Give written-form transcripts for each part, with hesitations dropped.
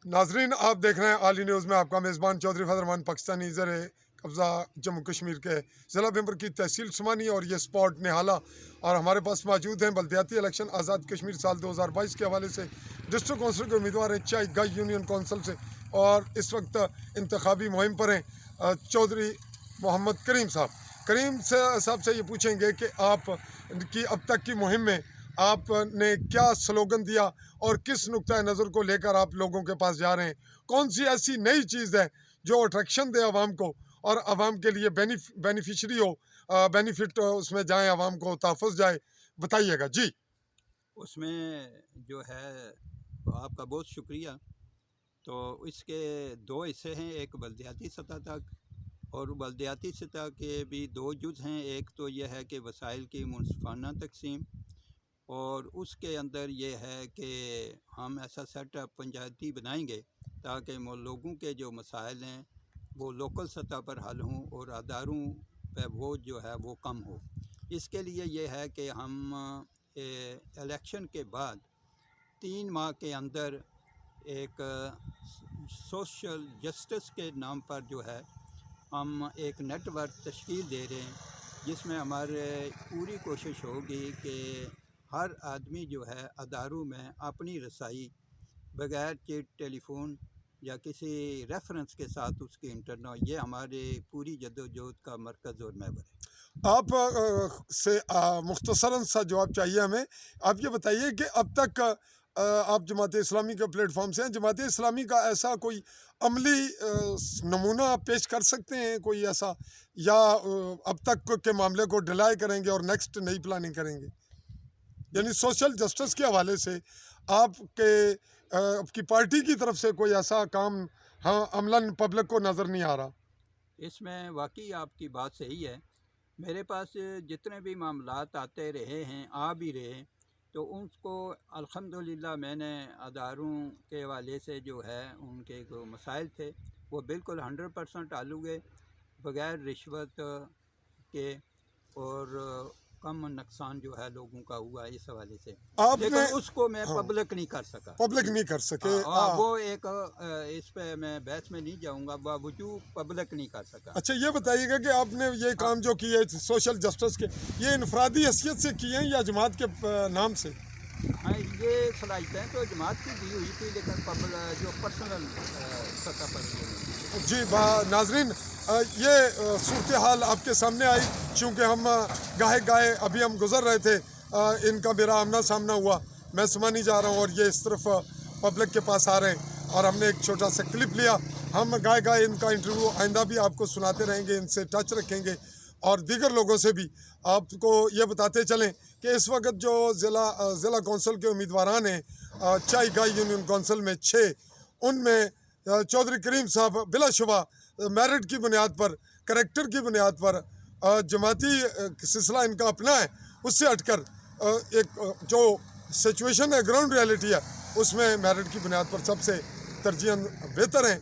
नाजरीन, आप देख रहे हैं आली न्यूज़ में आपका मेज़बान चौधरी फजल रहमान पाकिस्तानी ज़र कब्ज़ा जम्मू कश्मीर के ज़िला मेंबर की तहसील सुमानी और ये स्पॉट निहाला। और हमारे पास मौजूद हैं बल्दियाती इलेक्शन आज़ाद कश्मीर साल 2022 के हवाले से डिस्ट्रिक्ट कौंसिल के उम्मीदवार हैं चाई गाय यूनियन कौंसिल से, और इस वक्त इंतखाबी मुहिम पर हैं चौधरी मोहम्मद करीम साहब। करीम साहब से ये पूछेंगे कि आप की अब तक की मुहिम में आपने क्या स्लोगन दिया और किस नुक्ता नज़र को लेकर आप लोगों के पास जा रहे हैं। कौन सी ऐसी नई चीज़ है जो अट्रैक्शन दे आवाम को और आवाम के लिए बेनिफिशरी हो, बेनिफिट उसमें जाए, आवाम को तहफ़्फ़ुज़ जाए, बताइएगा जी। उसमें जो है आपका बहुत शुक्रिया। तो इसके दो हिस्से हैं, एक बल्दियाती सतह तक, और बल्दियाती सतह के भी दो जुज़ हैं। एक तो यह है कि वसाइल की मुनसिफाना तकसीम, और उसके अंदर ये है कि हम ऐसा सेटअप पंचायती बनाएंगे ताकि लोगों के जो मसाइल हैं वो लोकल सतह पर हल हों और अदारों पे वो जो है वो कम हो। इसके लिए ये है कि हम इलेक्शन के बाद 3 माह के अंदर एक सोशल जस्टिस के नाम पर जो है हम एक नेटवर्क तश्कील दे रहे हैं, जिसमें हमारे पूरी कोशिश होगी कि हर आदमी जो है अदारों में अपनी रसाई बग़ैर चिट टेलीफोन या किसी रेफरेंस के साथ उसकी इंटरना, ये हमारे पूरी जद्दोजहद का मरकज़ और महवर है। आप से मुख्तसरन सा जवाब चाहिए हमें। आप ये बताइए कि अब तक आप जमात इस्लामी के प्लेटफॉर्म से हैं, जमात इस्लामी का ऐसा कोई अमली नमूना आप पेश कर सकते हैं कोई ऐसा, या अब तक के मामले को डिलाई करेंगे और नेक्स्ट नई प्लानिंग करेंगे? यानी सोशल जस्टिस के हवाले से आपकी पार्टी की तरफ से कोई ऐसा काम अमलन पब्लिक को नज़र नहीं आ रहा? इसमें वाकई आपकी बात सही है। मेरे पास जितने भी मामलात आते रहे हैं, आ भी रहे हैं, तो उनको अल्हम्दुलिल्लाह मैंने अदारों के हवाले से जो है उनके जो मसाइल थे वो बिल्कुल 100% हल हुए, बग़ैर रिश्वत के, और कम नुकसान जो है लोगों का हुआ इस हवाले से। लेकिन उसको मैं पब्लिक नहीं कर सका, पब्लिक नहीं कर सके। वो एक इस पे मैं बहस में नहीं जाऊंगा, बावजूद पब्लिक नहीं कर सका। अच्छा, ये बताइएगा कि आपने ये काम जो किए सोशल जस्टिस के, ये इनफरादी हैसियत से किए हैं या जमात के नाम से? हाँ, ये सलाहियतें तो जमात की दी हुई थी, लेकिन जो पर्सनल सतह पर जी नाजरीन, ये सूरत हाल आपके सामने आई, चूँकि हम गाहे अभी हम गुज़र रहे थे, इनका मेरा आमना सामना हुआ। मैं सुमानी जा रहा हूँ और ये इस तरफ पब्लिक के पास आ रहे हैं, और हमने एक छोटा सा क्लिप लिया। हम गाहे इनका इंटरव्यू आइंदा भी आपको सुनाते रहेंगे, इनसे टच रखेंगे और दीगर लोगों से भी आपको ये बताते चलें कि इस वक्त जो ज़िला कौंसिल के उम्मीदवारान हैं चाई गाय यूनियन कौंसिल में 6, उनमें चौधरी करीम साहब बिलाशुबा मेरिट की बुनियाद पर, करैक्टर की बुनियाद पर, जमाती सिलसिला इनका अपना है, उससे हटकर एक जो सिचुएशन है, ग्राउंड रियलिटी है, उसमें मेरिट की बुनियाद पर सबसे तरजीह बेहतर हैं।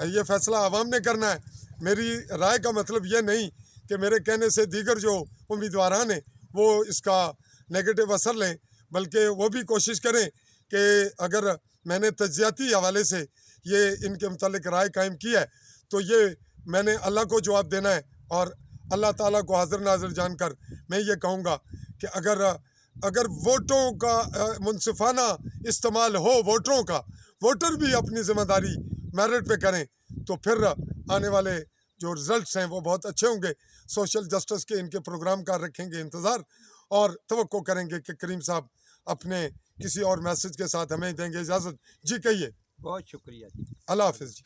ये फ़ैसला आवाम ने करना है। मेरी राय का मतलब ये नहीं कि मेरे कहने से दीगर जो उम्मीदवारान हैं वो इसका नेगेटिव असर लें, बल्कि वो भी कोशिश करें कि अगर मैंने तज्जियाती हवाले से ये इनके मुतालिक राय कायम की है तो ये मैंने अल्लाह को जवाब देना है, और अल्लाह ताला को हाज़िर नाज़िर जानकर मैं ये कहूँगा कि अगर वोटों का मुनसिफाना इस्तेमाल हो, वोटरों का, वोटर भी अपनी ज़िम्मेदारी मेरिट पे करें, तो फिर आने वाले जो रिज़ल्ट्स हैं वो बहुत अच्छे होंगे। सोशल जस्टिस के इनके प्रोग्राम का रखेंगे इंतज़ार, और तवक्को करेंगे कि करीम साहब अपने किसी और मैसेज के साथ हमें देंगे इजाज़त। जी कहिए। बहुत शुक्रिया जी। अल्लाह हाफ़िज़।